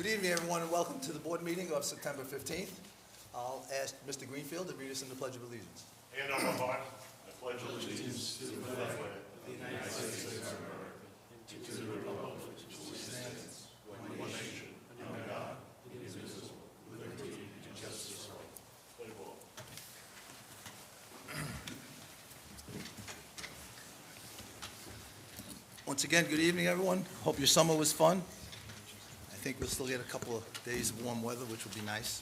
Good evening, everyone, and welcome to the board meeting of September 15th. I'll ask Mr. Greenfield to read us in the Pledge of Allegiance. Hand on my heart, I pledge allegiance to the flag of the United States of America, and to the republic which stands one nation, under God, indivisible, with liberty and justice for all. Play ball. Once again, good evening, everyone. Hope your summer was fun. I think we'll still get a couple of days of warm weather, which will be nice.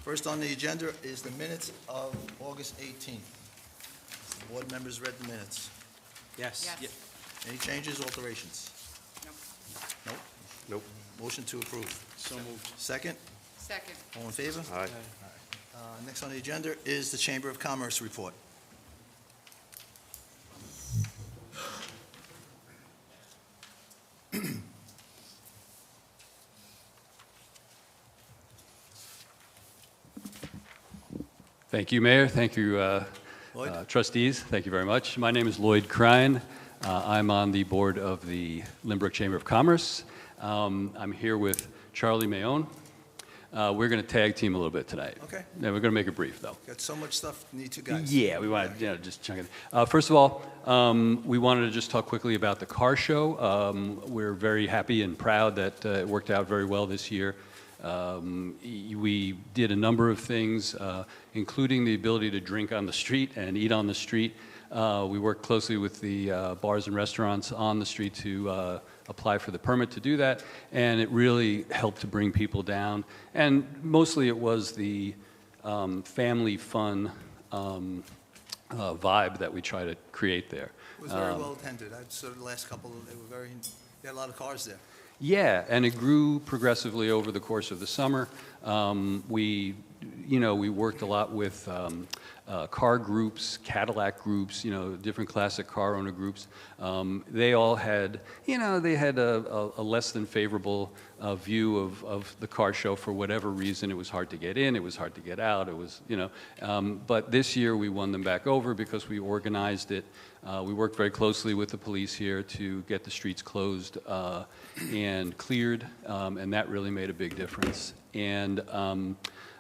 First on the agenda is the minutes of August 18th. The board members read the minutes. Yes. Any changes, alterations? Nope. Nope. Motion to approve. So moved. Second? Second. All in favor? Aye. Next on the agenda is the Chamber of Commerce report. Thank you, Mayor. Thank you, Lloyd? trustees. Thank you very much. My name is Lloyd Crine. I'm on the board of the Lynbrook Chamber of Commerce. I'm here with Charlie Mayone. We're going to tag team a little bit tonight. Okay. And we're going to make it brief, though. Got so much stuff, need two guys. Yeah, we want to just chunk it. First of all, we wanted to just talk quickly about the car show. We're very happy and proud that it worked out very well this year. We did a number of things, including the ability to drink on the street and eat on the street. We worked closely with the bars and restaurants on the street to apply for the permit to do that, and it really helped to bring people down. And mostly it was the family fun vibe that we try to create there. It was very well attended. I saw the last couple, they had a lot of cars there. Yeah, and it grew progressively over the course of the summer. We worked a lot with car groups, Cadillac groups, different classic car owner groups. They all had, they had a less than favorable view of the car show for whatever reason. It was hard to get in, it was hard to get out, it was, but this year we won them back over because we organized it. We worked very closely with the police here to get the streets closed and cleared, and that really made a big difference. And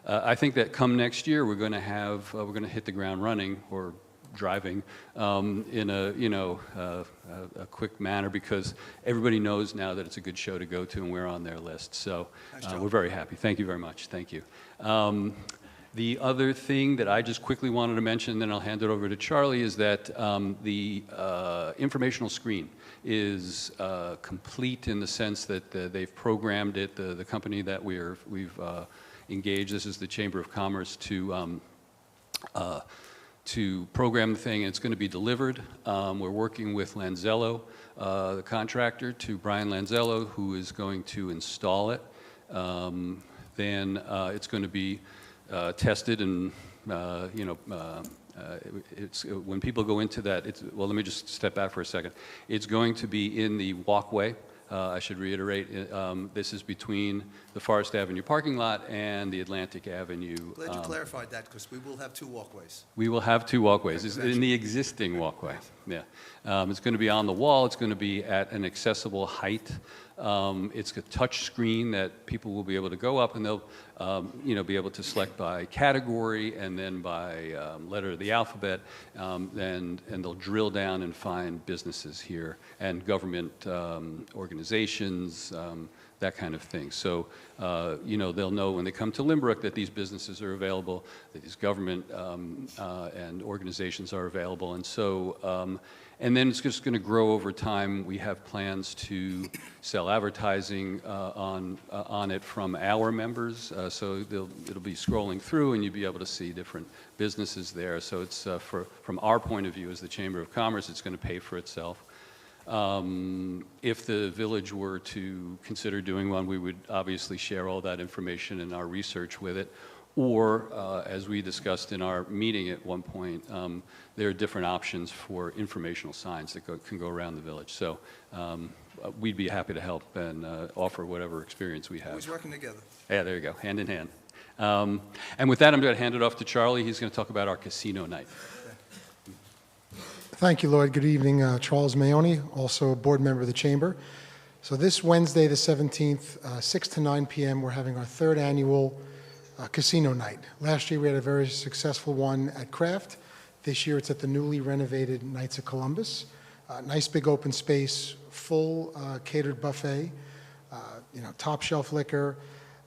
I think that come next year we're going to hit the ground running or driving in a quick manner because everybody knows now that it's a good show to go to and we're on their list. So we're very happy. Thank you very much. Thank you. The other thing that I just quickly wanted to mention, and then I'll hand it over to Charlie, is that the informational screen is complete in the sense that they've programmed it. The company that we've engaged, this is the Chamber of Commerce, to program the thing, and it's going to be delivered. We're working with Lanzello, the contractor, to Brian Lanzello, who is going to install it. Then it's going to be tested, and it's when people go into that. Well, let me just step back for a second. It's going to be in the walkway. I should reiterate, this is between the Forest Avenue parking lot and the Atlantic Avenue. Glad you clarified that because we will have two walkways. We will have two walkways. It's in the existing walkway. Yeah, it's going to be on the wall. It's going to be at an accessible height. It's a touch screen that people will be able to go up, and they'll be able to select by category and then by letter of the alphabet, and they'll drill down and find businesses here and government organizations, that kind of thing. So, they'll know when they come to Lynbrook that these businesses are available, that these government and organizations are available, and so. And then it's just going to grow over time. We have plans to sell advertising on it from our members. So it'll be scrolling through, and you'll be able to see different businesses there. So it's from our point of view as the Chamber of Commerce, it's going to pay for itself. If the village were to consider doing one, we would obviously share all that information and our research with it. Or, as we discussed in our meeting at one point, there are different options for informational signs that can go around the village. So we'd be happy to help and offer whatever experience we have. Always working together. Yeah, there you go, hand in hand. And with that, I'm going to hand it off to Charlie. He's going to talk about our casino night. Thank you, Lloyd. Good evening. Charles Mayone, also a board member of the Chamber. So this Wednesday, the 17th, 6 to 9 p.m., we're having our third annual casino night. Last year, we had a very successful one at Kraft. This year, it's at the newly renovated Knights of Columbus. Nice big open space, full catered buffet, top shelf liquor.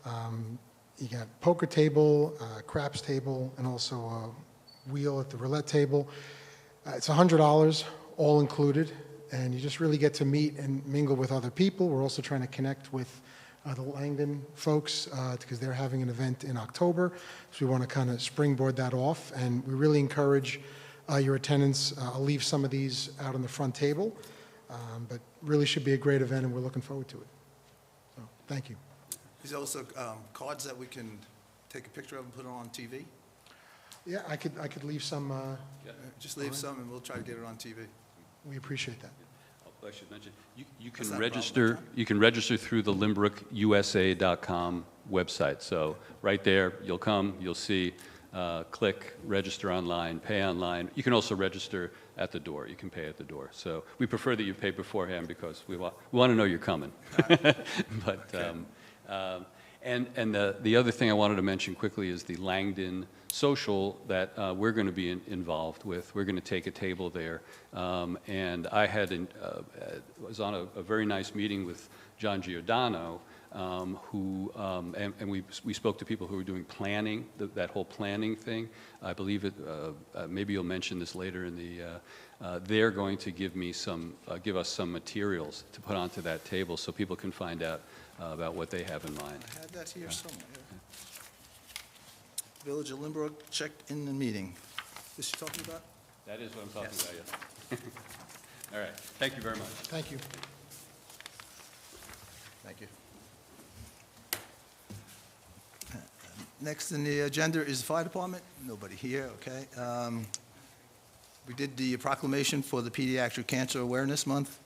You got poker table, craps table, and also a wheel at the roulette table. It's $100, all included, and you just really get to meet and mingle with other people. We're also trying to connect with the Langdon folks because they're having an event in October, so we want to kind of springboard that off, and we really encourage your attendance. I'll leave some of these out on the front table, but really should be a great event, and we're looking forward to it. So, thank you. There's also cards that we can take a picture of and put it on TV. Yeah, I could leave some. Just leave some, and we'll try to get it on TV. We appreciate that. I should mention, you That's can not a register. problem. You can register through the LynbrookUSA.com website. So right there, you'll come, you'll see, click, register online, pay online. You can also register at the door. You can pay at the door. So we prefer that you pay beforehand because we want to know you're coming. But Okay. and the other thing I wanted to mention quickly is the Langdon social that we're going to be involved with. We're going to take a table there. And I was on a very nice meeting with John Giordano, and we spoke to people who were doing planning, that whole planning thing. I believe maybe you'll mention this later in the, they're going to give us some materials to put onto that table so people can find out about what they have in mind. I had that here somewhere. Village of Lynbrook checked in the meeting. This you're talking about? That is what I'm talking Yes. about, yes. All right, thank you very much. Thank you. Thank you. Next in the agenda is the fire department. Nobody here, okay. We did the proclamation for the Pediatric Cancer Awareness Month.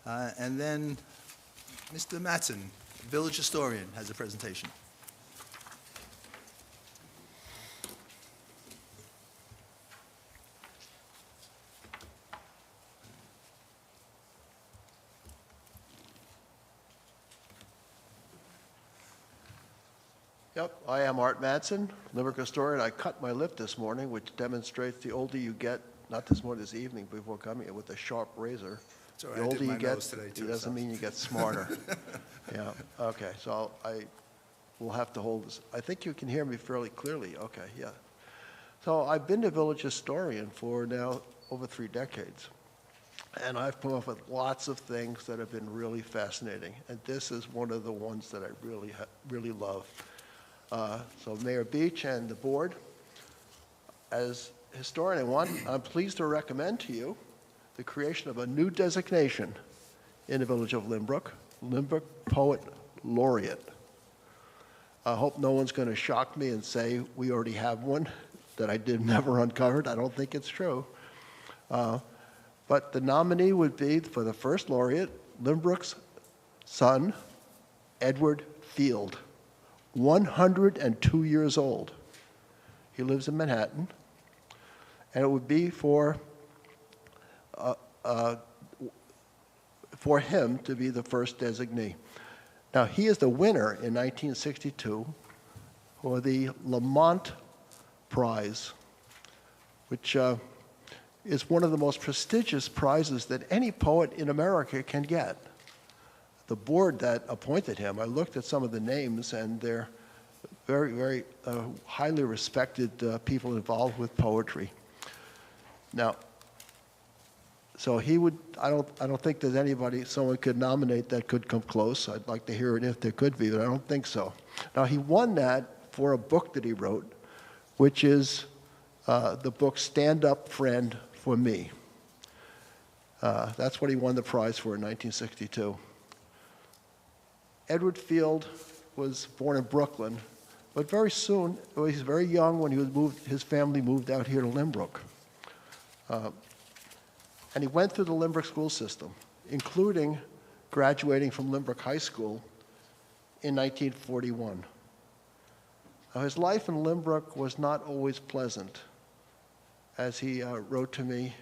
And then Mr. Mattson, village historian, has a presentation. Yep, I am Art Madsen, Lynbrook historian. I cut my lip this morning, which demonstrates the older you get, not this morning, this evening before coming here, with a sharp razor. It's all The right, I older did my you get, nose today, too, it doesn't so. mean you get smarter. Yeah, okay, so I will have to hold this. I think you can hear me fairly clearly. Okay, yeah. So I've been a village historian for now over 3 decades. And I've come up with lots of things that have been really fascinating. And this is one of the ones that I really love. So Mayor Beach and the board, as historian, I'm pleased to recommend to you the creation of a new designation in the village of Lynbrook, Lynbrook Poet Laureate. I hope no one's going to shock me and say we already have one that I never uncovered. I don't think it's true. But the nominee would be, for the first laureate, Lynbrook's son, Edward Field, 102 years old. He lives in Manhattan, and it would be for him to be the first designee. Now, he is the winner in 1962 for the Lamont Prize, which is one of the most prestigious prizes that any poet in America can get. The board that appointed him, I looked at some of the names, and they're very, very highly respected people involved with poetry. Now, so he would, I don't think there's someone could nominate that could come close. I'd like to hear it if there could be, but I don't think so. Now, he won that for a book that he wrote, which is the book Stand Up Friend for Me. That's what he won the prize for in 1962. Edward Field was born in Brooklyn, but very soon, he was very young when his family moved out here to Lynbrook. And he went through the Lynbrook school system, including graduating from Lynbrook High School in 1941. Now, his life in Lynbrook was not always pleasant, as he wrote to me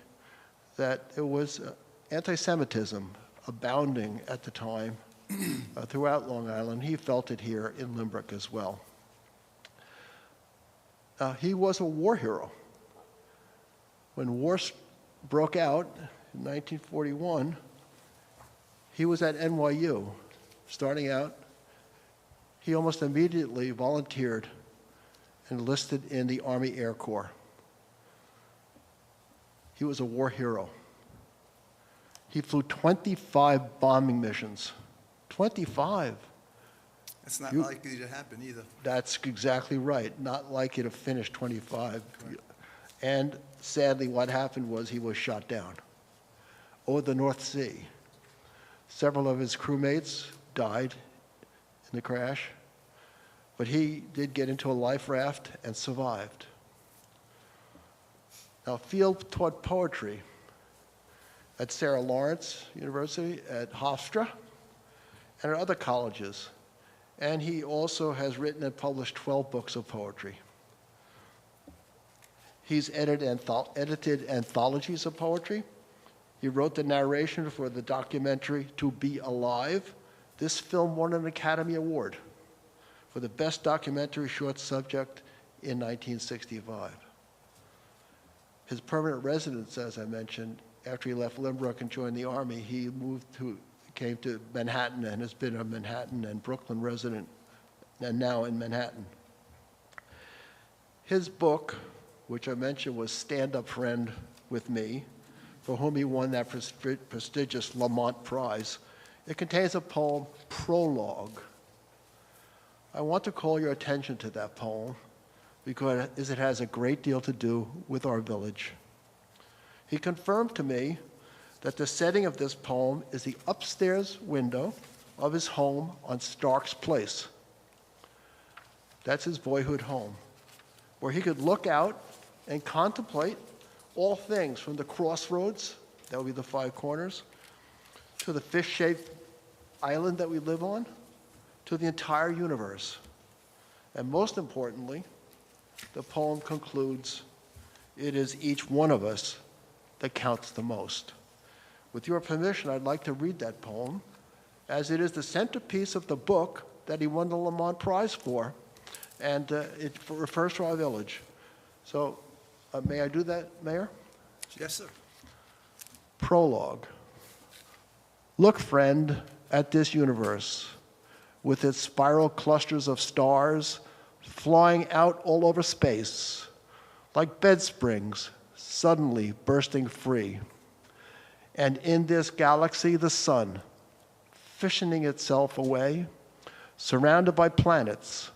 that it was anti-Semitism abounding at the time throughout Long Island. He felt it here in Lynbrook as well. He was a war hero. When war broke out in 1941, he was at NYU. Starting out, he almost immediately volunteered and enlisted in the Army Air Corps. He was a war hero. He flew 25 bombing missions. 25. It's not likely to happen either. That's exactly right. Not likely to finish 25. Correct. And sadly, what happened was he was shot down over the North Sea. Several of his crewmates died in the crash, but he did get into a life raft and survived. Now, Field taught poetry at Sarah Lawrence University, at Hofstra, and at other colleges. And he also has written and published 12 books of poetry. He's edited anthologies of poetry. He wrote the narration for the documentary To Be Alive. This film won an Academy Award for the best documentary short subject in 1965. His permanent residence, as I mentioned, after he left Lynbrook and joined the Army, he came to Manhattan and has been a Manhattan and Brooklyn resident, and now in Manhattan. His book, which I mentioned, was Stand Up Friend with Me, for whom he won that prestigious Lamont Prize. It contains a poem, Prologue. I want to call your attention to that poem because it has a great deal to do with our village. He confirmed to me that the setting of this poem is the upstairs window of his home on Stark's Place. That's his boyhood home, where he could look out and contemplate all things from the crossroads, that would be the five corners, to the fish-shaped island that we live on, to the entire universe. And most importantly, the poem concludes, it is each one of us that counts the most. With your permission, I'd like to read that poem, as it is the centerpiece of the book that he won the Lamont Prize for, and it refers to our village. So, may I do that, Mayor? Yes, sir. Prologue. Look, friend, at this universe, with its spiral clusters of stars flying out all over space, like bed springs suddenly bursting free. And in this galaxy, the sun, fissioning itself away, surrounded by planets,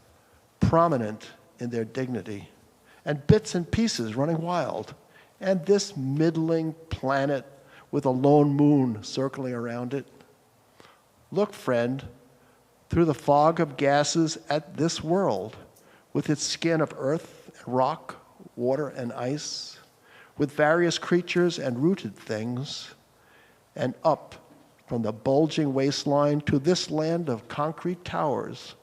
prominent in their dignity, and bits and pieces running wild, and this middling planet with a lone moon circling around it. Look, friend, through the fog of gases at this world, with its skin of earth and rock, water and ice, with various creatures and rooted things, and up from the bulging waistline to this land of concrete towers,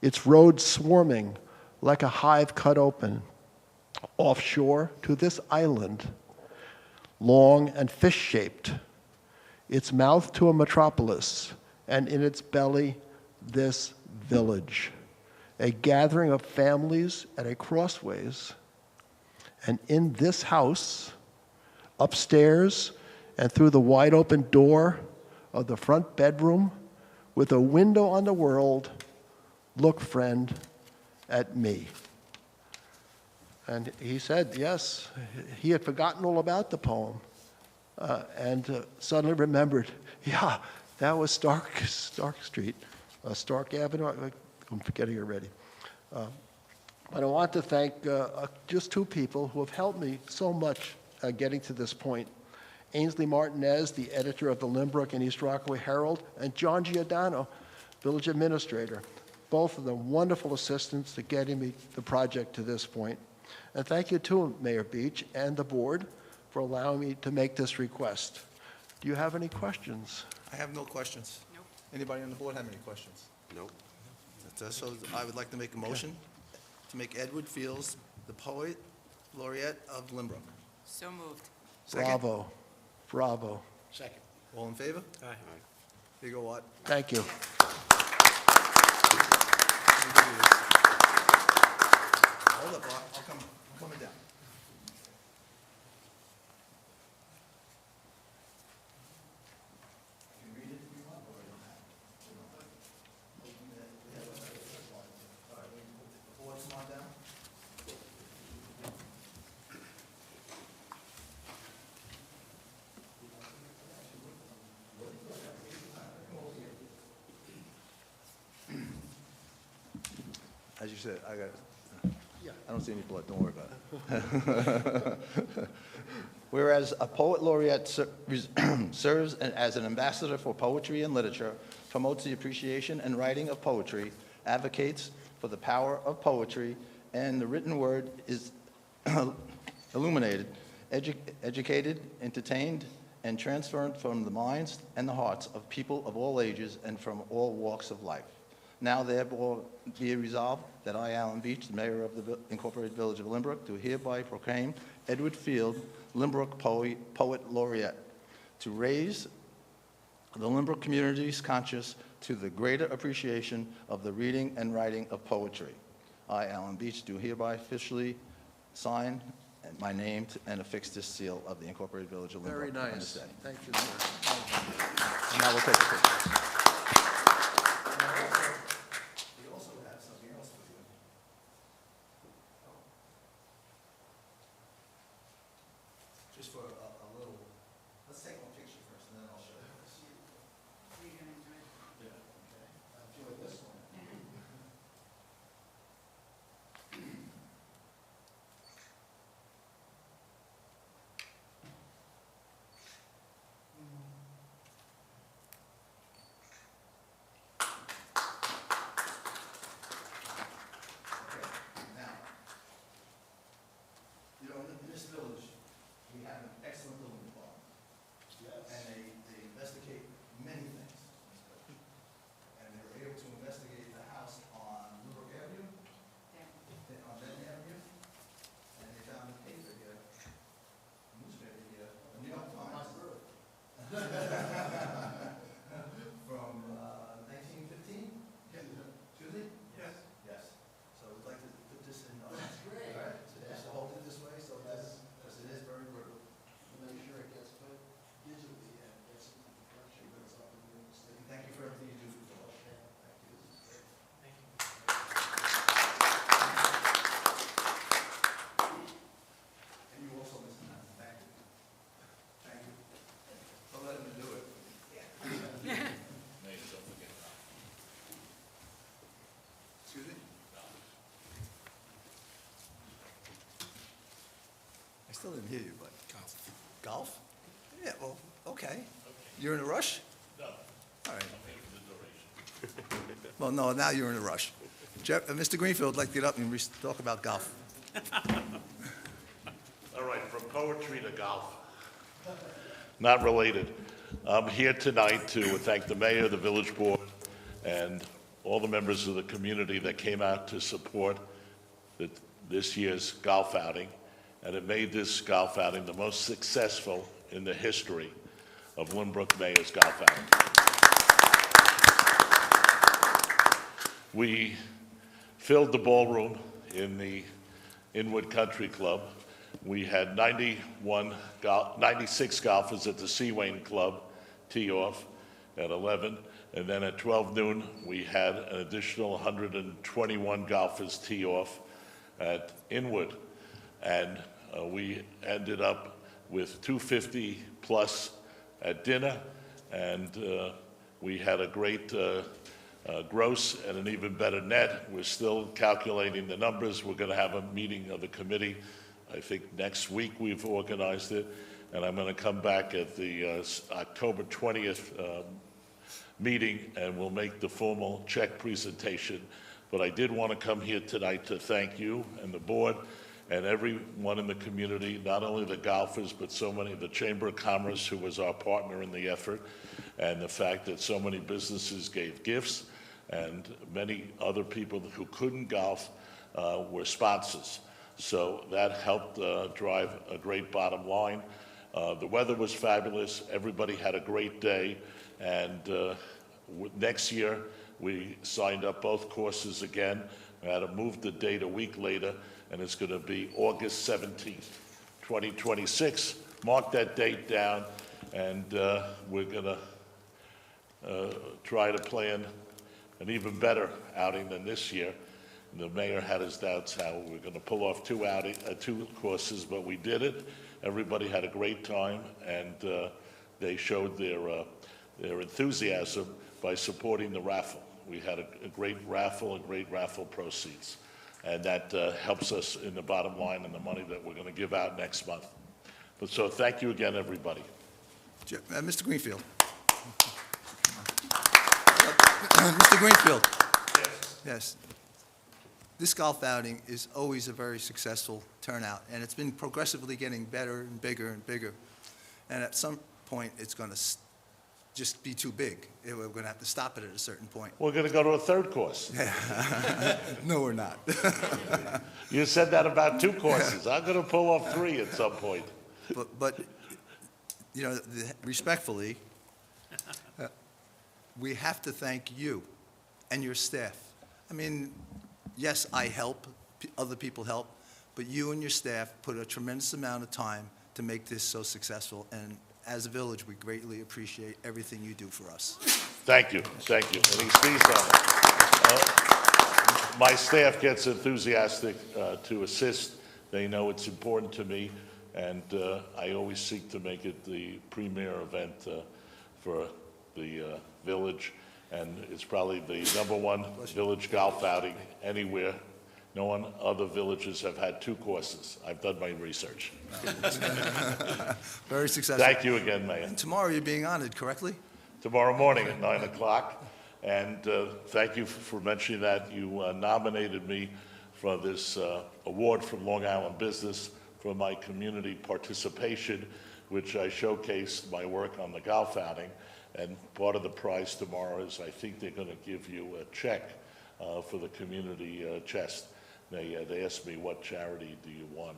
its roads swarming like a hive cut open, offshore to this island, long and fish-shaped, its mouth to a metropolis, and in its belly, this village, a gathering of families at a crossways. And in this house, upstairs and through the wide open door of the front bedroom, with a window on the world, look, friend, at me. And he said, yes, he had forgotten all about the poem, and suddenly remembered, yeah, that was Stark Street, Stark Avenue. I'm forgetting already. But I want to thank just two people who have helped me so much getting to this point. Ainsley Martinez, the editor of the Lynbrook and East Rockaway Herald, and John Giordano, village administrator. Both of them wonderful assistants to getting me the project to this point. And thank you to Mayor Beach and the board for allowing me to make this request. Do you have any questions? I have no questions. Nope. Anybody on the board have any questions? Nope. So I would like to make a motion to make Edward Fields the poet laureate of Lynbrook. So moved. Second? Bravo. Bravo. All in favor? Here you go, Art. Thank you. Hold up, Art. I'm coming down. Can you read it if you want, or you don't have to? All right, the boards come on down. As you said, I don't see any blood, don't worry about it. Whereas a poet laureate serves as an ambassador for poetry and literature, promotes the appreciation and writing of poetry, advocates for the power of poetry, and the written word is illuminated, educated, entertained, and transferred from the minds and the hearts of people of all ages and from all walks of life. Now therefore be it resolved that I, Alan Beach, the mayor of the Incorporated Village of Lynbrook, do hereby proclaim Edward Field Lynbrook Poet Laureate, to raise the Lynbrook community's conscience to the greater appreciation of the reading and writing of poetry. I, Alan Beach, do hereby officially sign my name and affix this seal of the Incorporated Village of Lynbrook. Very on nice. this day. Thank you, sir. And now we'll take a picture. We also have something else for you. Just for a little, let's take one picture first, and then I'll show you. Yeah. Okay. I feel like this one. Now, you know, in this village, we have an excellent building department. Yes. And they investigate many things. And they were able to investigate the house on Lynbrook Avenue, on Benton Avenue, and they found a paper here, a newspaper here, a New York Times. From 1915? Excuse me? Yes. Yes. So we'd like to put this in. That's great. All right, so just hold it this way, so this, because it is very brutal. Make sure it gets put digitally and gets into the production, but it's up in New York State. Thank you for everything you do for the village. Thank you. And you also, Mr. Knapp, thank you. Thank you. Don't let him do it. Excuse me? I still didn't hear you, but. Golf. Golf? Yeah, well, okay. You're in a rush? No. All right. Well, no, now you're in a rush. Mr. Greenfield, I'd like to get up and talk about golf. All right, from poetry to golf. Not related. I'm here tonight to thank the mayor, the village board, and all the members of the community that came out to support this year's golf outing. And it made this golf outing the most successful in the history of Lynbrook Mayor's golf outing. We filled the ballroom in the Inwood Country Club. We had 96 golfers at the Seawain Club tee off at 11, and then at 12 noon, we had an additional 121 golfers tee off at Inwood. And we ended up with 250 plus at dinner, and we had a great gross and an even better net. We're still calculating the numbers. We're going to have a meeting of the committee. I think next week we've organized it, and I'm going to come back at the October 20th meeting, and we'll make the formal check presentation. But I did want to come here tonight to thank you and the board and everyone in the community, not only the golfers, but so many, the Chamber of Commerce, who was our partner in the effort, and the fact that so many businesses gave gifts, and many other people who couldn't golf were sponsors. So that helped drive a great bottom line. The weather was fabulous. Everybody had a great day, and Next year, we signed up both courses again. We had to move the date a week later, and it's going to be August 17th, 2026. Mark that date down, and we're going to try to plan an even better outing than this year. The mayor had his doubts how we're going to pull off two courses, but we did it. Everybody had a great time, and they showed their enthusiasm by supporting the raffle. We had a great raffle and great raffle proceeds, and that helps us in the bottom line and the money that we're going to give out next month. But so thank you again, everybody. Mr. Greenfield. Mr. Greenfield. Yes. This golf outing is always a very successful turnout, and it's been progressively getting better and bigger and bigger. And at some point, it's going to just be too big. We're going to have to stop it at a certain point. We're going to go to a third course. No, we're not. You said that about two courses. I'm going to pull off three at some point. But you know, respectfully, we have to thank you and your staff. I mean, yes, I help, other people help, but you and your staff put a tremendous amount of time to make this so successful, and as a village, we greatly appreciate everything you do for us. Thank you, thank you. And he sees on it. My staff gets enthusiastic to assist. They know it's important to me, and I always seek to make it the premier event for the village, and it's probably the #1 village golf outing anywhere. No one, other villages have had two courses. I've done my research. Very successful. Thank you again, Mayor. And tomorrow you're being honored, correctly? Tomorrow morning at 9 o'clock, and thank you for mentioning that. You nominated me for this award from Long Island Business for my community participation, which I showcased my work on the golf outing. And part of the prize tomorrow is I think they're going to give you a check for the community chest. They asked me, what charity do you want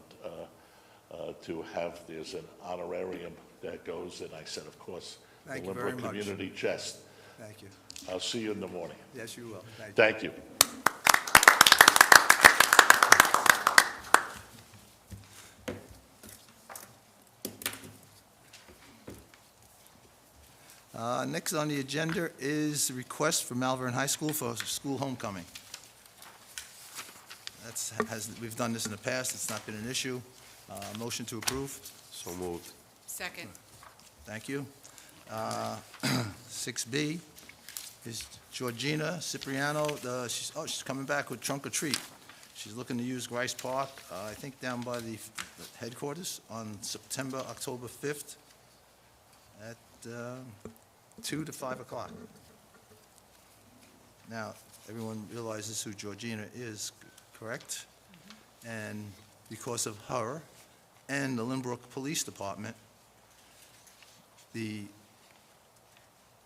to have? There's an honorarium that goes, and I said, of course, Thank the you very Lynbrook much. Community Chest. Thank you. I'll see you in the morning. Yes, you will. Thank you. Thank you. Next on the agenda is the request for Malvern High School for school homecoming. We've done this in the past, it's not been an issue. Motion to approve. So moved. Second. Thank you. 6B is Georgina Cipriano. She's coming back with trunk or treat. She's looking to use Grice Park, I think down by the headquarters on October 5th at 2 to 5 o'clock. Now, everyone realizes who Georgina is, correct? And because of her and the Lynbrook Police Department, the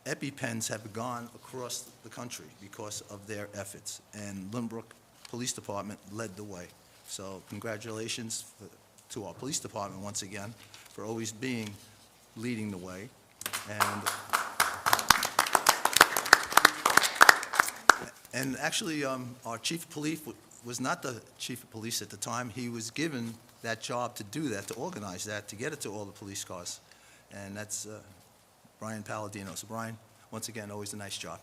EpiPens have gone across the country because of their efforts, and Lynbrook Police Department led the way. So congratulations to our police department once again for always leading the way. And actually, our chief of police was not the chief of police at the time. He was given that job to do that, to organize that, to get it to all the police cars. And that's Brian Palladino. So Brian, once again, always a nice job.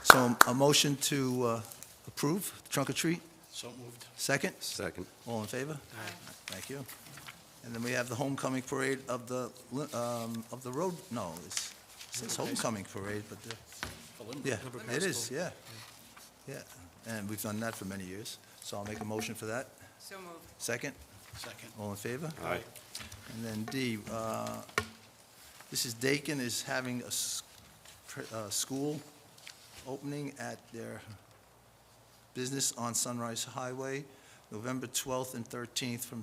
So a motion to approve trunk or treat? So moved. Second? Second. All in favor? Aye. Thank you. And then we have the homecoming parade of the road, no, it says homecoming parade, but, yeah, it is, yeah. Yeah, and we've done that for many years. So I'll make a motion for that. So moved. Second? Second. All in favor? Aye. And then D, this is Dakin is having a school opening at their business on Sunrise Highway, November 12th and 13th from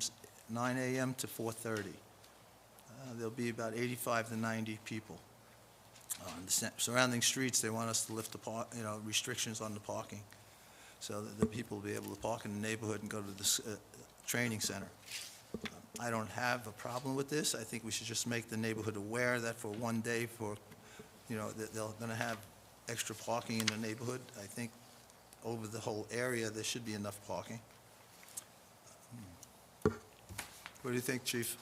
9 a.m. to 4:30. There'll be about 85 to 90 people. On the surrounding streets, they want us to lift the restrictions on the parking, so that the people will be able to park in the neighborhood and go to the training center. I don't have a problem with this. I think we should just make the neighborhood aware that for one day that they're going to have extra parking in the neighborhood. I think over the whole area, there should be enough parking. What do you think, Chief?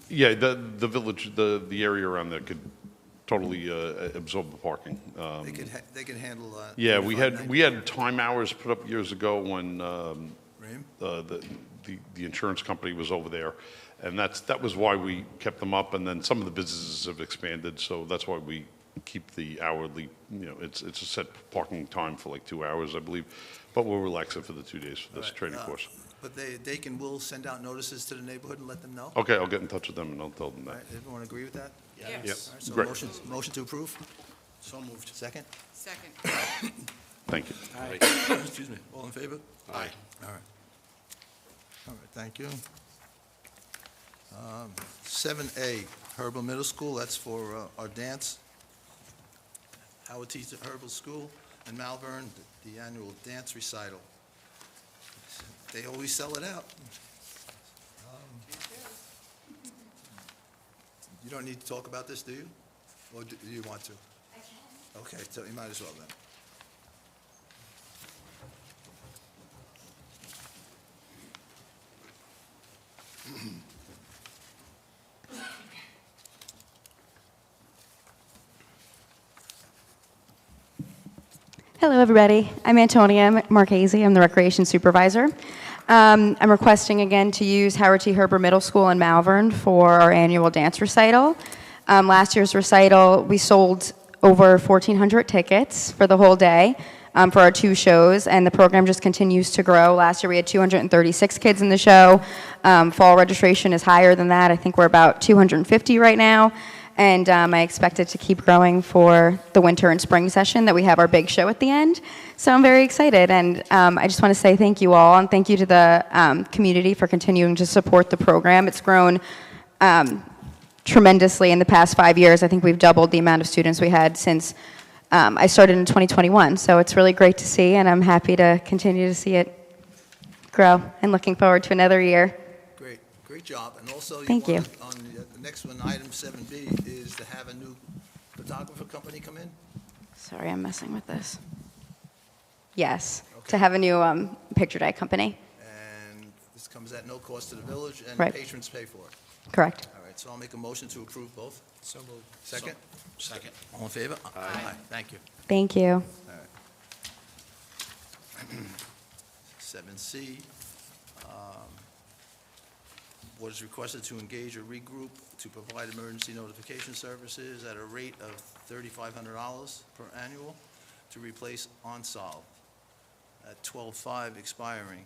Yeah, the village, the area around there could totally absorb the parking. They can handle. Yeah, 85, we had time hours put up years ago when Ream? the insurance company was over there, and that was why we kept them up. And then some of the businesses have expanded, so that's why we keep the hourly. It's a set parking time for like 2 hours, I believe, but we'll relax it for the 2 days for this Right, training course. But they will send out notices to the neighborhood and let them know? Okay, I'll get in touch with them and I'll tell them All that. right, everyone agree with that? Yep. All right, so Great. motion to approve? So moved. Second? Second. Thank you. Excuse me, all in favor? Aye. All right. All right, thank you. 7A, Herbal Middle School, that's for our dance. Howard T. Herbal School in Malvern, the annual dance recital. They always sell it out. You don't need to talk about this, do you? Or do you want to? I can. Okay, so you might as well then. Hello, everybody. I'm Antonia Marchese. I'm the Recreation Supervisor. I'm requesting again to use Howard T. Herber Middle School in Malvern for our annual dance recital. Last year's recital, we sold over 1,400 tickets for the whole day for our 2 shows, and the program just continues to grow. Last year, we had 236 kids in the show. Fall registration is higher than that. I think we're about 250 right now. And I expect it to keep growing for the winter and spring session that we have our big show at the end. So I'm very excited, and I just want to say thank you all, and thank you to the community for continuing to support the program. It's grown tremendously in the past 5 years. I think we've doubled the amount of students we had since I started in 2021. So it's really great to see, and I'm happy to continue to see it grow, and looking forward to another year. Great job. And also, Thank you. on the next one, item 7B, is to have a new photographer company come in? Sorry, I'm messing with this. Yes, Okay. to have a new picture day company. And this comes at no cost to the village, and Right. patrons pay for it. Correct. All right, so I'll make a motion to approve both. So moved. Second? Second. All in favor? Aye. Thank you. Thank you. 7C, board is requested to engage or regroup to provide emergency notification services at a rate of $3,500 per annual to replace OnSolve at 12/5 expiring.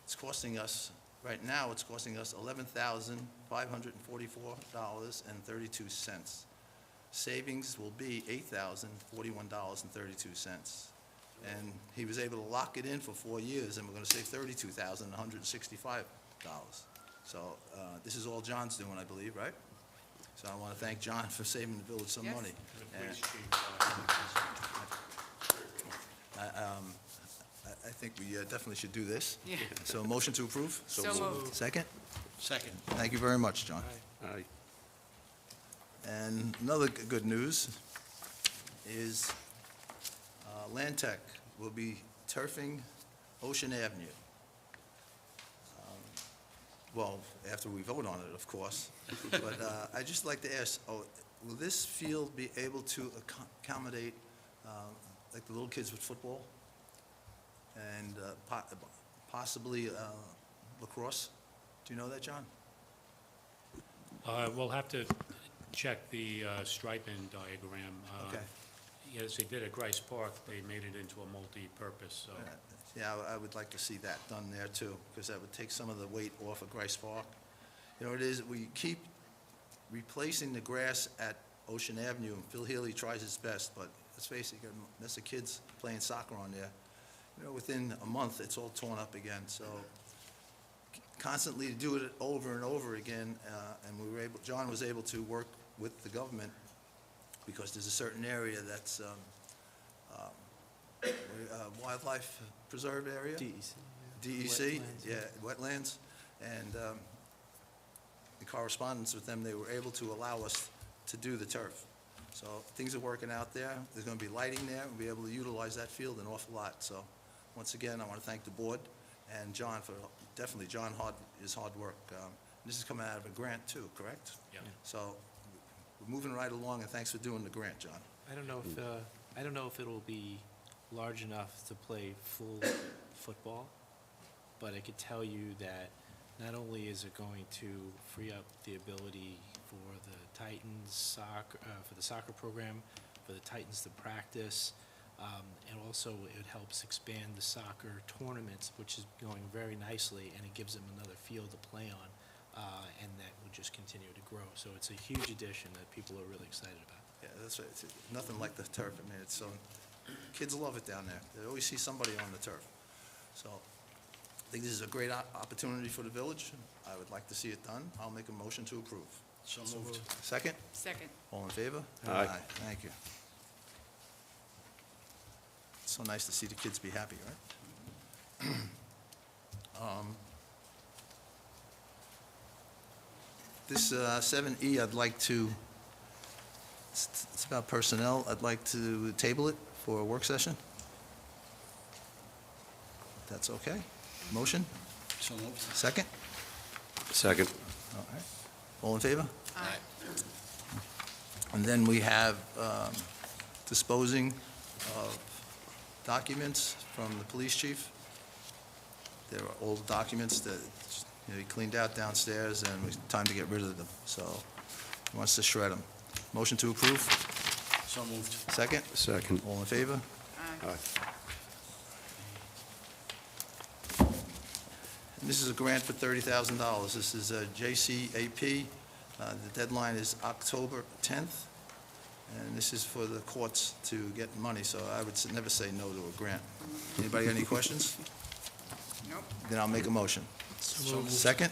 It's costing us, right now, it's costing us $11,544.32. Savings will be $8,041.32. And he was able to lock it in for 4 years, and we're going to save $32,165. So this is all John's doing, I believe, right? So I want to thank John for saving the village some Yes. money. And I think we definitely should do this. Yeah. So motion to approve? So moved. Second? Second. Thank you very much, John. Aye. And another good news is Land Tech will be turfing Ocean Avenue. Well, after we vote on it, of course. But I'd just like to ask, will this field be able to accommodate, like the little kids with football? And possibly lacrosse? Do you know that, John? We'll have to check the striping diagram. Okay. Yes, they did at Grice Park, they made it into a multi-purpose, so. Yeah, I would like to see that done there too, because that would take some of the weight off of Grice Park. You know, it is, we keep replacing the grass at Ocean Avenue, and Phil Healy tries his best, but let's face it, you got a mess of kids playing soccer on there. You know, within a month, it's all torn up again, so constantly to do it over and over again, and John was able to work with the government, because there's a certain area that's Wildlife Preserve area? DEC. DEC, Wetlands, yeah, wetlands, and in correspondence with them, they were able to allow us to do the turf. So things are working out there. There's going to be lighting there. We'll be able to utilize that field an awful lot. So once again, I want to thank the board and John for, definitely John, his hard work. This is coming out of a grant too, correct? Yeah. So we're moving right along, and thanks for doing the grant, John. I don't know if it'll be large enough to play full football, but I could tell you that not only is it going to free up the ability for the Titans soccer, for the soccer program, for the Titans to practice, and also it helps expand the soccer tournaments, which is going very nicely, and it gives them another field to play on, and that will just continue to grow. So it's a huge addition that people are really excited about. Yeah, that's right. It's nothing like the turf. I mean, it's so, kids love it down there. They always see somebody on the turf. So I think this is a great opportunity for the village. I would like to see it done. I'll make a motion to approve. So moved. Second? Second. All in favor? Aye. Thank you. It's so nice to see the kids be happy, right? This 7E, I'd like to, it's about personnel. I'd like to table it for a work session. That's okay. Motion? So moved. Second? Second. All right. All in favor? Aye. And then we have disposing of documents from the police chief. There are old documents that he cleaned out downstairs, and it's time to get rid of them. So he wants to shred them. Motion to approve? So moved. Second? Second. All in favor? Aye. And this is a grant for $30,000. This is a JCAP. The deadline is October 10th, and this is for the courts to get money, so I would never say no to a grant. Anybody got any questions? Nope. Then I'll make a motion. So moved. Second?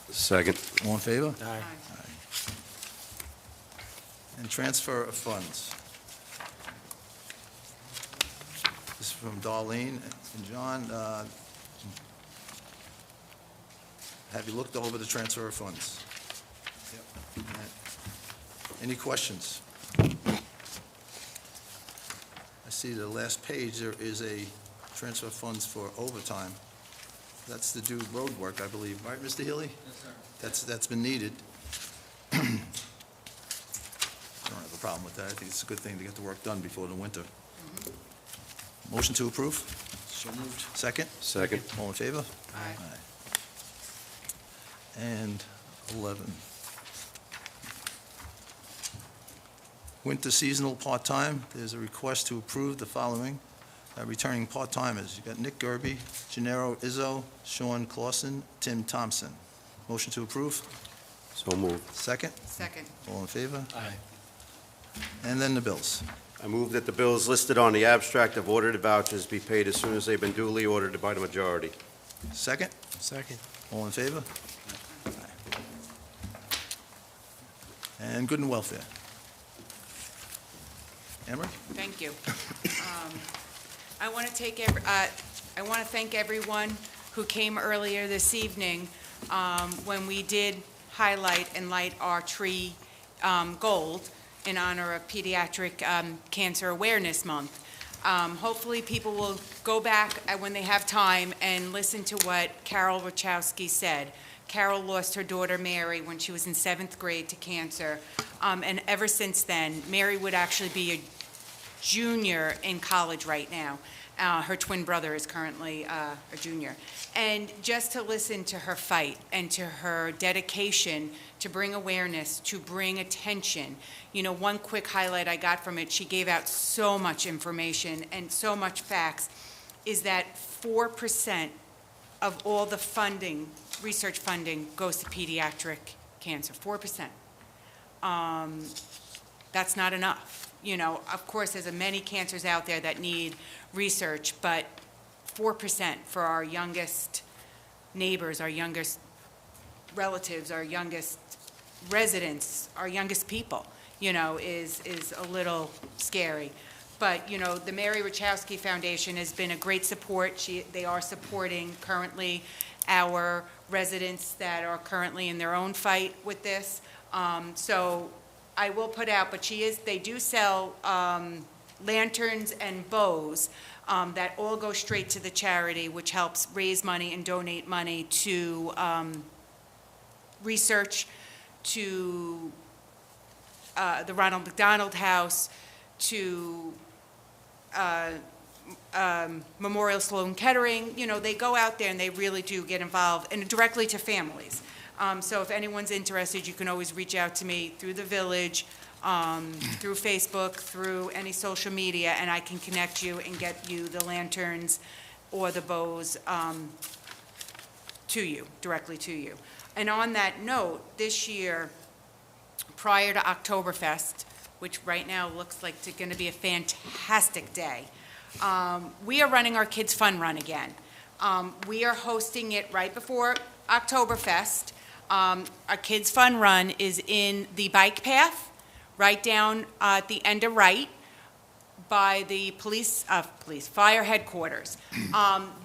Second. All in favor? Aye. And transfer of funds. This is from Darlene and John. Have you looked over the transfer of funds? Yep. Any questions? I see the last page, there is a transfer of funds for overtime. That's to do road work, I believe, right, Mr. Healy? Yes, sir. That's been needed. I don't have a problem with that. I think it's a good thing to get the work done before the winter. Motion to approve? So moved. Second? Second. All in favor? Aye. And 11. Winter seasonal part-time, there's a request to approve the following returning part-timers. You got Nick Gerby, Gennaro Izzo, Sean Clausen, Tim Thompson. Motion to approve? So moved. Second? Second. All in favor? Aye. And then the bills. I move that the bills listed on the abstract of ordered vouchers be paid as soon as they've been duly ordered by the majority. Second? Second. All in favor? And good and welfare. Emery? Thank you. I want to thank everyone who came earlier this evening when we did highlight and light our tree gold in honor of Pediatric Cancer Awareness Month. Hopefully, people will go back when they have time and listen to what Carol Wachowski said. Carol lost her daughter Mary when she was in 7th grade to cancer, and ever since then, Mary would actually be a junior in college right now. Her twin brother is currently a junior. And just to listen to her fight and to her dedication to bring awareness, to bring attention. You know, one quick highlight I got from it, she gave out so much information and so much facts, is that 4% of all the funding, research funding, goes to pediatric cancer, 4%. That's not enough. You know, of course, there's many cancers out there that need research, but 4% for our youngest neighbors, our youngest relatives, our youngest residents, our youngest people, you know, is a little scary. But, you know, the Mary Rachowski Foundation has been a great support. They are supporting currently our residents that are currently in their own fight with this. So I will put out, but they do sell lanterns and bows that all go straight to the charity, which helps raise money and donate money to research, to the Ronald McDonald House, to Memorial Sloan Kettering. You know, they go out there and they really do get involved, and directly to families. So if anyone's interested, you can always reach out to me through the village, through Facebook, through any social media, and I can connect you and get you the lanterns or the bows to you, directly to you. And on that note, this year, prior to Oktoberfest, which right now looks like it's going to be a fantastic day, we are running our Kids Fun Run again. We are hosting it right before Oktoberfest. Our Kids Fun Run is in the bike path, right down at the end of Wright, by the fire headquarters.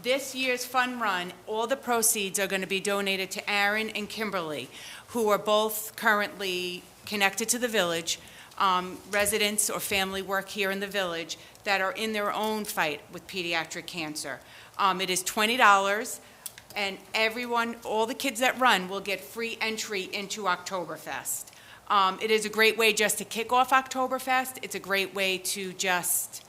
This year's Fun Run, all the proceeds are going to be donated to Aaron and Kimberly, who are both currently connected to the village, residents or family work here in the village that are in their own fight with pediatric cancer. It is $20, and everyone, all the kids that run will get free entry into Oktoberfest. It is a great way just to kick off Oktoberfest. It's a great way to just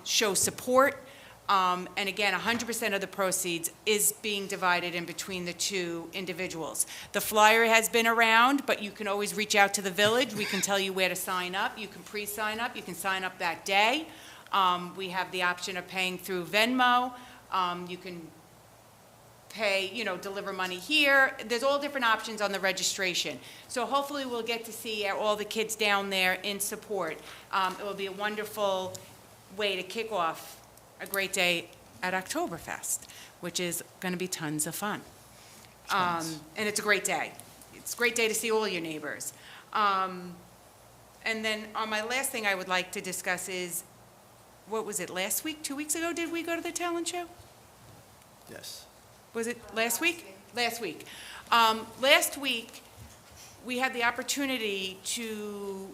show support. And again, 100% of the proceeds is being divided in between the two individuals. The flyer has been around, but you can always reach out to the village. We can tell you where to sign up. You can pre-sign up. You can sign up that day. We have the option of paying through Venmo. You can pay, you know, deliver money here. There's all different options on the registration. So hopefully we'll get to see all the kids down there in support. It will be a wonderful way to kick off a great day at Oktoberfest, which is going to be tons of fun. And it's a great day. It's a great day to see all your neighbors. And then my last thing I would like to discuss is, what was it, last week, 2 weeks ago, did we go to the talent show? Yes. Was it last week? Last week. Last week, we had the opportunity to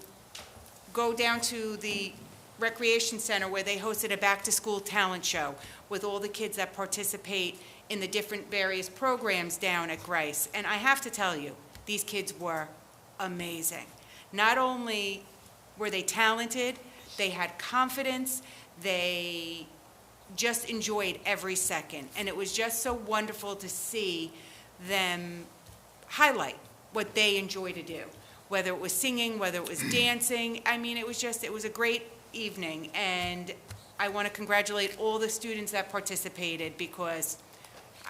go down to the Recreation Center where they hosted a back-to-school talent show with all the kids that participate in the different various programs down at Grice. And I have to tell you, these kids were amazing. Not only were they talented, they had confidence, they just enjoyed every second. And it was just so wonderful to see them highlight what they enjoy to do, whether it was singing, whether it was dancing. I mean, it was a great evening, and I want to congratulate all the students that participated, because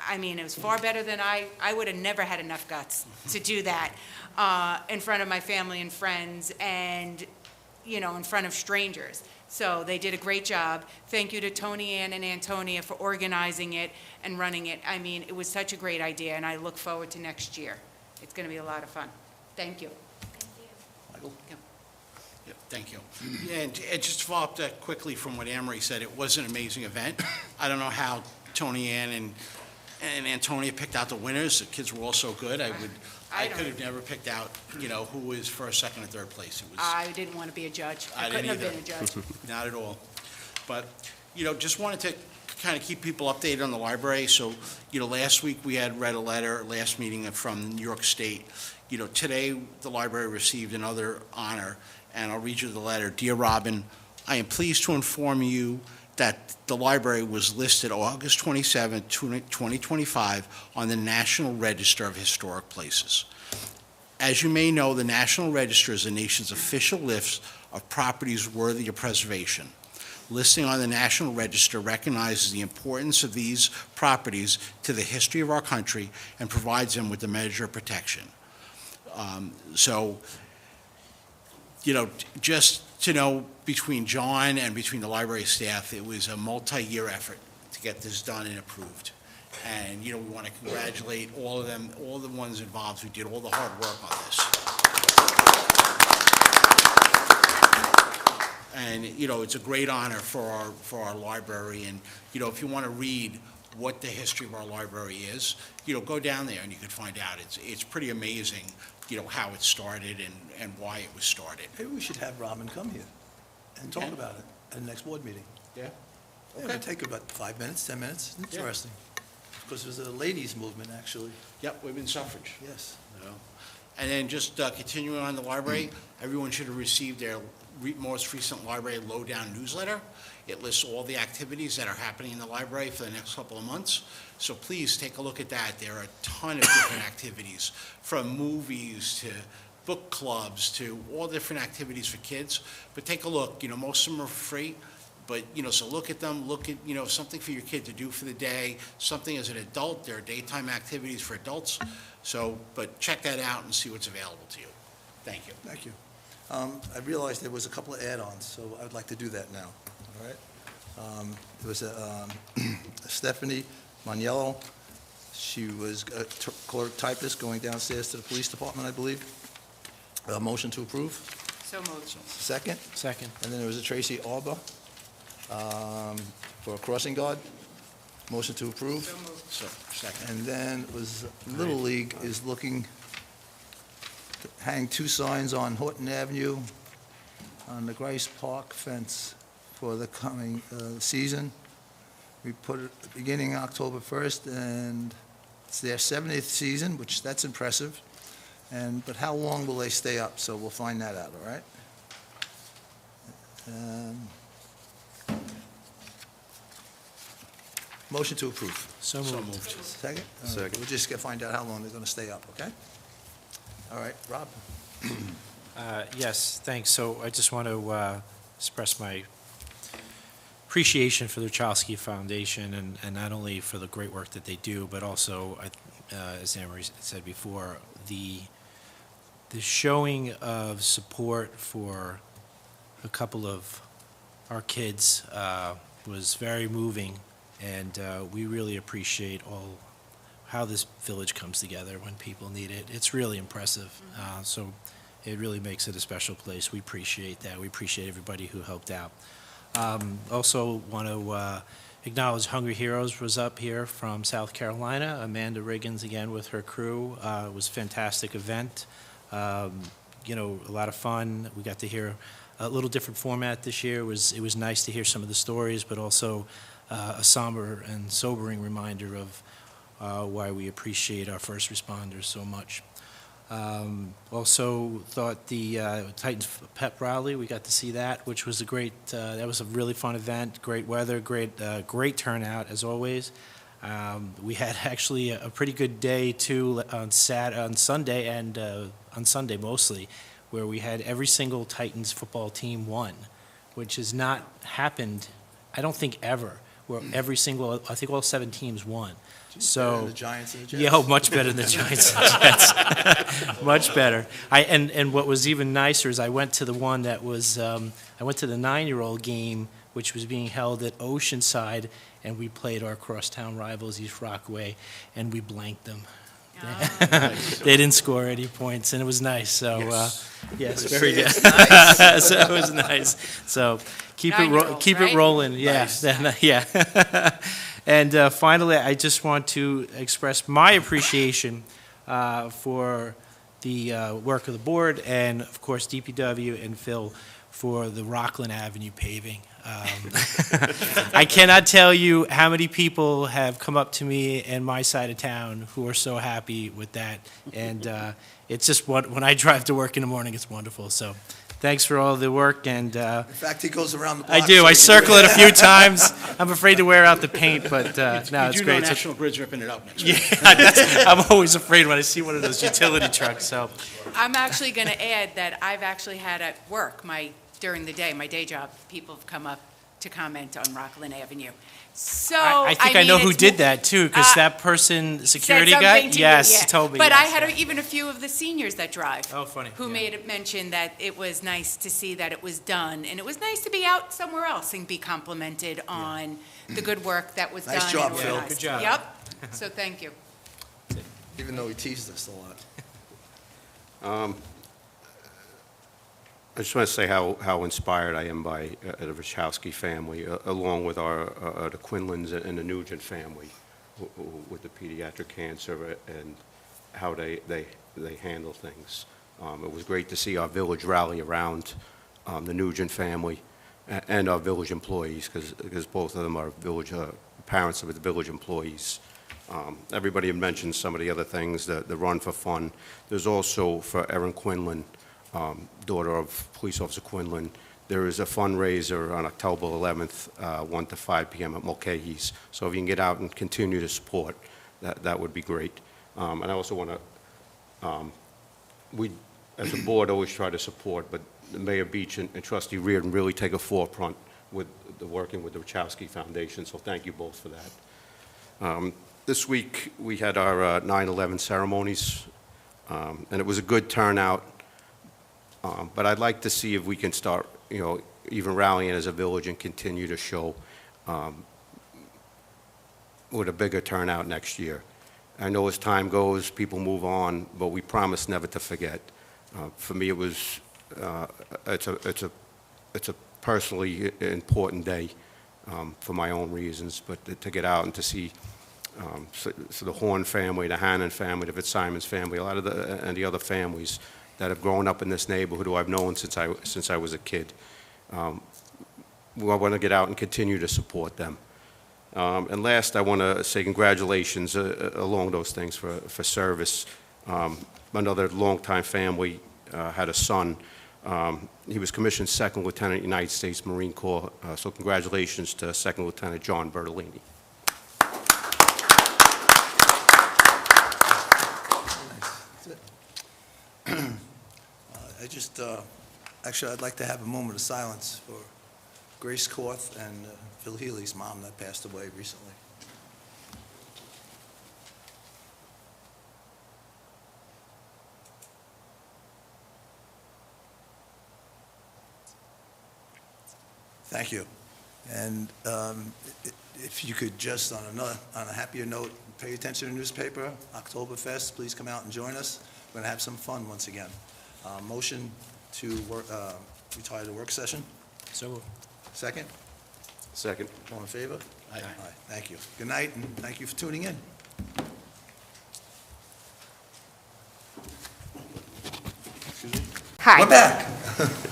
I mean, it was far better than I would have never had enough guts to do that in front of my family and friends, and you know, in front of strangers. So they did a great job. Thank you to Tony Ann and Antonia for organizing it and running it. I mean, it was such a great idea, and I look forward to next year. It's going to be a lot of fun. Thank you. Michael? Yeah, thank you. And just to follow up that quickly from what Anne Marie said, it was an amazing event. I don't know how Tony Ann and Antonia picked out the winners. The kids were all so good. I could have never picked out, you know, who was first, second, and third place. I didn't want to be a judge. I couldn't have been a judge. Not at all. But, you know, just wanted to kind of keep people updated on the library. So, you know, last week we had read a letter, last meeting from New York State. You know, today the library received another honor, and I'll read you the letter. Dear Robin, I am pleased to inform you that the library was listed August 27, 2025 on the National Register of Historic Places. As you may know, the National Register is the nation's official list of properties worthy of preservation. Listing on the National Register recognizes the importance of these properties to the history of our country and provides them with a measure of protection. So, you know, just to know, between John and between the library staff, it was a multi-year effort to get this done and approved. And, you know, we want to congratulate all of them, all the ones involved who did all the hard work on this. And, it's a great honor for our library. And, if you want to read what the history of our library is, go down there and you can find out. It's pretty amazing, how it started and why it was started. Maybe we should have Robin come here and talk Okay. about it at the next board meeting. Yeah? It would take about 5 minutes, 10 minutes. Yeah. Interesting. Because there's a ladies' movement, actually. Yep, women's suffrage. Yes. And then just continuing on the library, everyone should have received their most recent library lowdown newsletter. It lists all the activities that are happening in the library for the next couple of months. So please take a look at that. There are a ton of different activities, from movies to book clubs to all different activities for kids. But take a look, most of them are free. But, so look at them, look at, something for your kid to do for the day, something as an adult. There are daytime activities for adults. So, but check that out and see what's available to you. Thank you. Thank you. I realized there was a couple of add-ons, so I would like to do that now, all right? There was a Stephanie Maniello. She was a clerk typist going downstairs to the police department, I believe. A motion to approve? So moved. Second? Second. And then there was a Tracy Arba for a crossing guard. Motion to approve. So moved. So, second. And then was Little League is looking to hang 2 signs on Horton Avenue on the Grice Park fence for the coming season. We put it beginning October 1st, and it's their 70th season, which that's impressive. But how long will they stay up? So we'll find that out, all right? Motion to approve. So So moved. moved. Second? Second. We'll just find out how long they're going to stay up, okay? All right, Rob? Yes, thanks. So I just want to express my appreciation for the Chowski Foundation, and not only for the great work that they do, but also, as Anne Marie said before, the showing of support for a couple of our kids was very moving, and we really appreciate how this village comes together when people need it. It's really impressive. So it really makes it a special place. We appreciate that. We appreciate everybody who helped out. Also want to acknowledge Hungry Heroes was up here from South Carolina. Amanda Riggins again with her crew. It was a fantastic event. A lot of fun. We got to hear a little different format this year. It was nice to hear some of the stories, but also a somber and sobering reminder of why we appreciate our first responders so much. Also thought the Titans Pep Rally, we got to see that, which was that was a really fun event, great weather, great turnout as always. We had actually a pretty good day too on Sunday and on Sunday mostly, where we had every single Titans football team won, which has not happened, I don't think ever, where I think all 7 teams won. Better than the Giants and the Jets. Yeah, much better than the Giants and the Jets. Much better. And what was even nicer is I went to the one that was, I went to the 9-year-old game, which was being held at Oceanside, and we played our crosstown rivals, East Rockaway, and we blanked them. They didn't score any points, and it was nice. So, yes, very good. So it was nice. So keep it rolling. Yeah, Nice. yeah. And finally, I just want to express my appreciation for the work of the board, and of course DPW and Phil for the Rockland Avenue paving. I cannot tell you how many people have come up to me in my side of town who are so happy with that, and it's just when I drive to work in the morning, it's wonderful. So thanks for all the work, and In fact, he goes around the block. I do. so I he can circle do it a few times. I'm afraid to wear out the paint, but no, You it's do know great. So- National Grid's ripping it up next week. yeah, I'm always afraid when I see one of those utility trucks. So I'm actually going to add that I've actually had at work, during the day, my day job, people have come up to comment on Rockland Avenue. So I think I know mean, who it's did that too, because that person, security guy, something to you, yes, yeah. told me. But yes. I had even a few of the seniors that drive. Oh, funny. Who yeah. made it mention that it was nice to see that it was done, and it was nice to be out somewhere else and be complimented on the good work that was Nice done. job, and Phil. organized. Good job. Yep, so thank you. Even though he teased us a lot. I just want to say how inspired I am by the Wachowski family, along with the Quinlans and the Nugent family with the pediatric cancer and how they handle things. It was great to see our village rally around the Nugent family and our village employees, because both of them are village parents of the village employees. Everybody had mentioned some of the other things, the Run for Fun. There's also, for Erin Quinlan, daughter of Police Officer Quinlan, there is a fundraiser on October 11th, 1 to 5 p.m. at Mulcahy's. So if you can get out and continue to support, that would be great. And I also want to, we, as a board, always try to support, but Mayor Beach and Trustee Reardon really take a forefront with working with the Wachowski Foundation, so thank you both for that. This week, we had our 9/11 ceremonies, and it was a good turnout. But I'd like to see if we can start, even rallying as a village and continue to show with a bigger turnout next year. I know as time goes, people move on, but we promise never to forget. For me, it was, it's a personally important day for my own reasons, but to get out and to see so the Horn family, the Hannon family, the Fitzsimons family, a lot of and the other families that have grown up in this neighborhood who I've known since I was a kid. We want to get out and continue to support them. And last, I want to say congratulations along those things for service. Another longtime family had a son. He was commissioned Second Lieutenant United States Marine Corps, so congratulations to Second Lieutenant John Bertolini. Actually, I'd like to have a moment of silence for Grace Korth and Phil Healy's mom that passed away recently. Thank you. And if you could just, on a happier note, pay attention to the newspaper, Oktoberfest, please come out and join us. We're going to have some fun once again. Motion to retire to work session. So moved. Second? Second. All in favor? Aye. Thank you. Good night, and thank you for tuning in. Hi. We're back.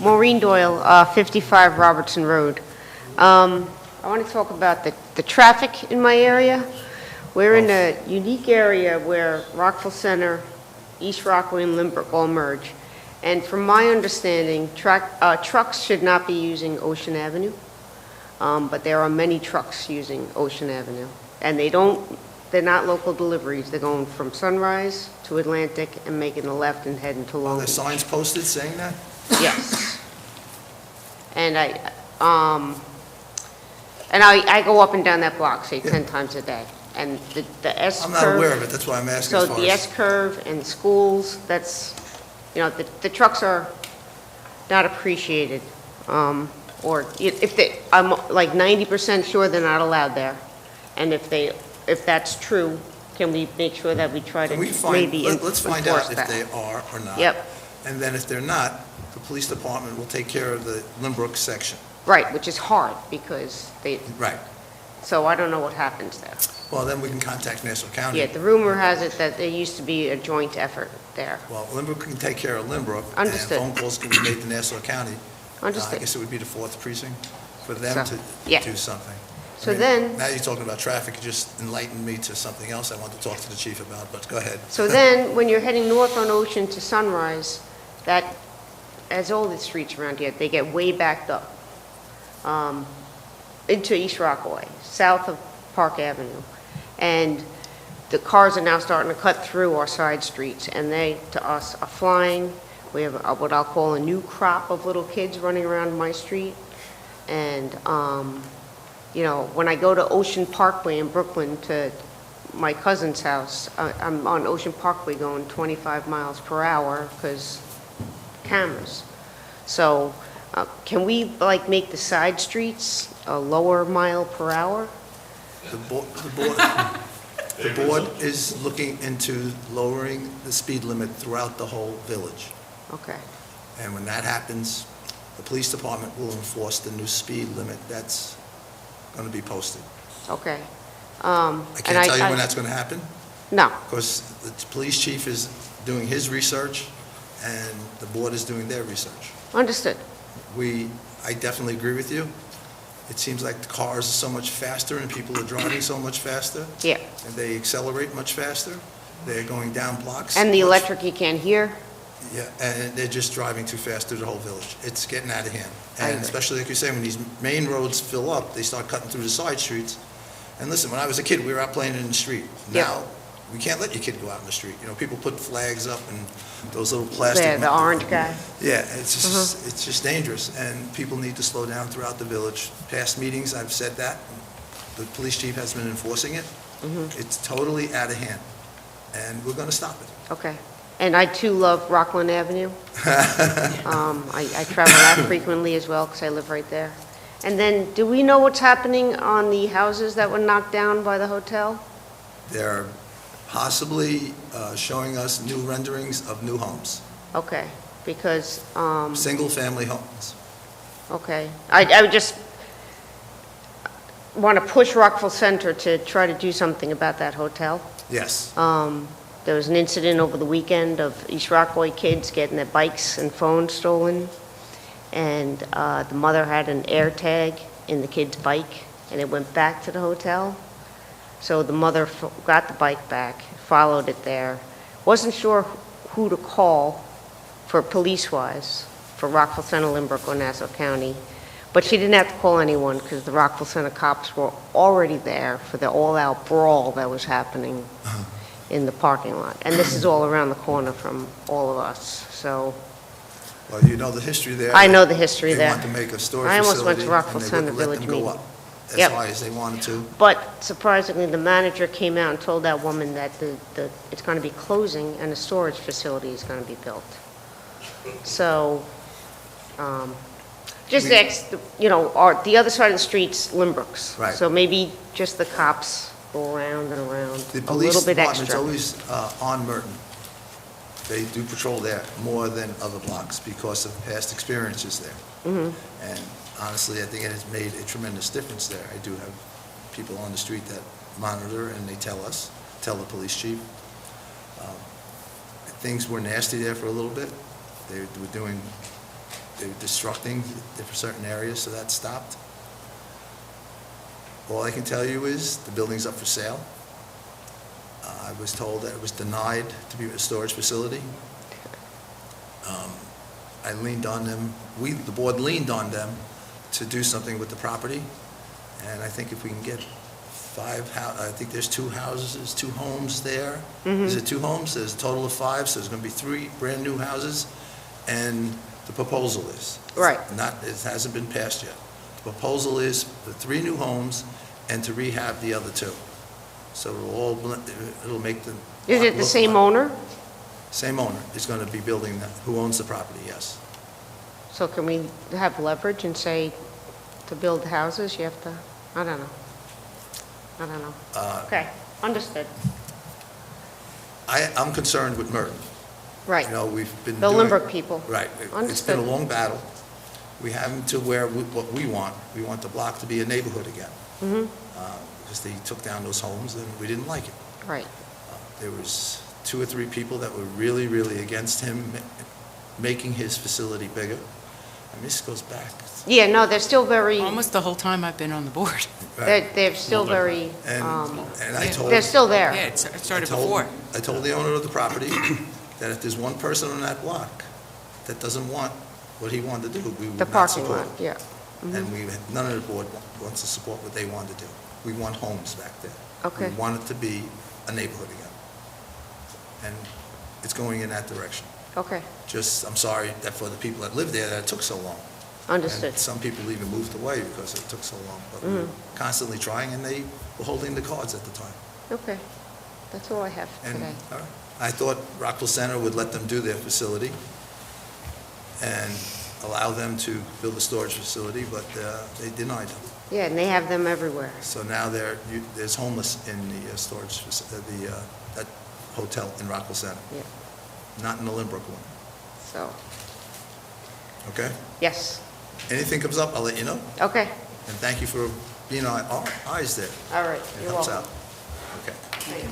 Maureen Doyle, 55 Robertson Road. I want to talk about the traffic in my area. We're in a unique area where Rockville Center, East Rockaway, and Lynbrook all merge. And from my understanding, trucks should not be using Ocean Avenue, but there are many trucks using Ocean Avenue. And they're not local deliveries. They're going from Sunrise to Atlantic and making a left and heading to Long Are there Beach. signs posted saying that? Yes. And I go up and down that block, say, 10 times a day. And the S-curve... I'm not aware of it, that's why I'm asking So as far the as... S-curve and schools, that's, the trucks are not appreciated. Or I'm like 90% sure they're not allowed there. And if that's true, can we make sure that we try to maybe Let's find out enforce if that? they are or not. Yep. And then if they're not, the police department will take care of the Lynbrook section. Right, which is hard because Right. so I don't know what happens there. Well, then we can contact Nassau County. Yeah, the rumor has it that there used to be a joint effort there. Well, Lynbrook can take care of Lynbrook. Understood. And phone calls can be made to Nassau County. I Understood. guess it would be the 4th precinct for them So, to yeah. do something. So then- Now you're talking about traffic, you just enlightened me to something else I want to talk to the chief about, but go ahead. So then, when you're heading north on Ocean to Sunrise, as all the streets around here, they get way backed up into East Rockaway, south of Park Avenue. And the cars are now starting to cut through our side streets, and they, to us, are flying. We have what I'll call a new crop of little kids running around my street. And, when I go to Ocean Parkway in Brooklyn to my cousin's house, I'm on Ocean Parkway going 25 miles per hour because cameras. So can we make the side streets a lower mile per hour? The board is looking into lowering the speed limit throughout the whole village. Okay. And when that happens, the police department will enforce the new speed limit that's going to be posted. Okay. I And can't tell you when that's going to happen, No, because the police chief is doing his research, and the board is doing their research. understood. I definitely agree with you. It seems like the cars are so much faster, and people are driving so much faster, Yeah. and they accelerate much faster. They're going down blocks. And the much- electric you can't hear? Yeah, and they're just driving too fast through the whole village. It's getting out of hand. I And agree. especially like you're saying, when these main roads fill up, they start cutting through the side streets. And listen, when I was a kid, we were out playing in the street. Yep. Now, we can't let your kid go out in the street. You know, people put flags up and those little plastic. The orange guy? Yeah, it's just dangerous, and people need to slow down throughout the village. Past meetings, I've said that. The police chief has been enforcing it. It's totally out of hand, and we're going to stop it. Okay. And I too love Rockland Avenue. I travel that frequently as well because I live right there. And then, do we know what's happening on the houses that were knocked down by the hotel? They're possibly showing us new renderings of new homes, Okay, because, single-family homes. okay. I would just want to push Rockville Center to try to do something about that hotel. Yes, There was an incident over the weekend of East Rockaway kids getting their bikes and phones stolen, and the mother had an air tag in the kid's bike, and it went back to the hotel. So the mother got the bike back, followed it there, wasn't sure who to call for police-wise, for Rockville Center, Lynbrook, or Nassau County, but she didn't have to call anyone because the Rockville Center cops were already there for the all-out brawl that was happening in the parking lot. And this is all around the corner from all of us, so well, you know the history there. I know the history They there. want to make a storage I almost facility, went to Rockville and they Center wouldn't let Village them go meeting. up as Yep. high as they wanted to. But surprisingly, the manager came out and told that woman that it's going to be closing and a storage facility is going to be built. So, just We- next, the other side of the street's Lynbrook's. Right. So maybe just the cops go around and around The a police little bit department's extra. always on Merton. They do patrol there more than other blocks because of past experiences there. And honestly, I think it has made a tremendous difference there. I do have people on the street that monitor, and they tell the police chief. Things were nasty there for a little bit. They were destructing for certain areas, so that stopped. All I can tell you is the building's up for sale. I was told that it was denied to be a storage facility. I leaned on them, the board leaned on them to do something with the property, and I think if we can get I think there's 2 houses, 2 homes there. Is it 2 homes? There's a total of 5, so there's going to be 3 brand-new houses, and the proposal is. Right. It hasn't been passed yet. The proposal is for 3 new homes and to rehab the other 2. So it'll make the. Is it the look same like- owner? Same owner is going to be building that, who owns the property, yes. So can we have leverage and say, to build houses, you have to, I don't know. Okay, understood. I'm concerned with Merton. Right. You know, we've been The doing. Lynbrook people. Right. It's been Understood. a long battle. We haven't to where, what we want. We want the block to be a neighborhood again. Because they took down those homes and we didn't like it. Right. There was 2 or 3 people that were really, really against him making his facility bigger. And this goes back. Yeah, no, they're still very, Almost the whole time I've been on the board. they're still very, And I told. they're still there. Yeah, it started I told- before. I told the owner of the property that if there's one person on that block that doesn't want what he wanted to do, we The would not parking support lot, it. yeah. And none of the board wants to support what they want to do. We want homes back there. Okay. We want it to be a neighborhood again. And it's going in that direction. Okay, I'm sorry that for the people that live there, that it took so long. understood. And some people even moved away because it took so long. But we were constantly trying, and they were holding the cards at the time. Okay, that's all I have And today. I thought Rockville Center would let them do their facility and allow them to build a storage facility, but they denied them. Yeah, and they have them everywhere. So now there's homeless in the storage, that hotel in Rockville Center, Yeah. not in the Lynbrook one. So, Okay? Yes, Anything comes up, I'll let you know. okay, And thank you for being our eyes there. all right, It you're helps welcome. out. Okay. Thank you.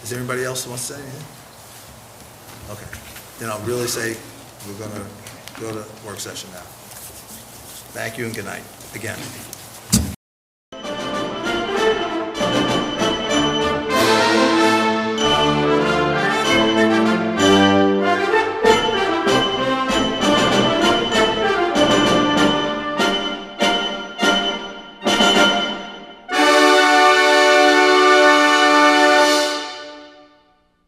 Is there anybody else who wants to say anything? Okay. Then I'll really say, we're going to go to work session now. Thank you and good night, again.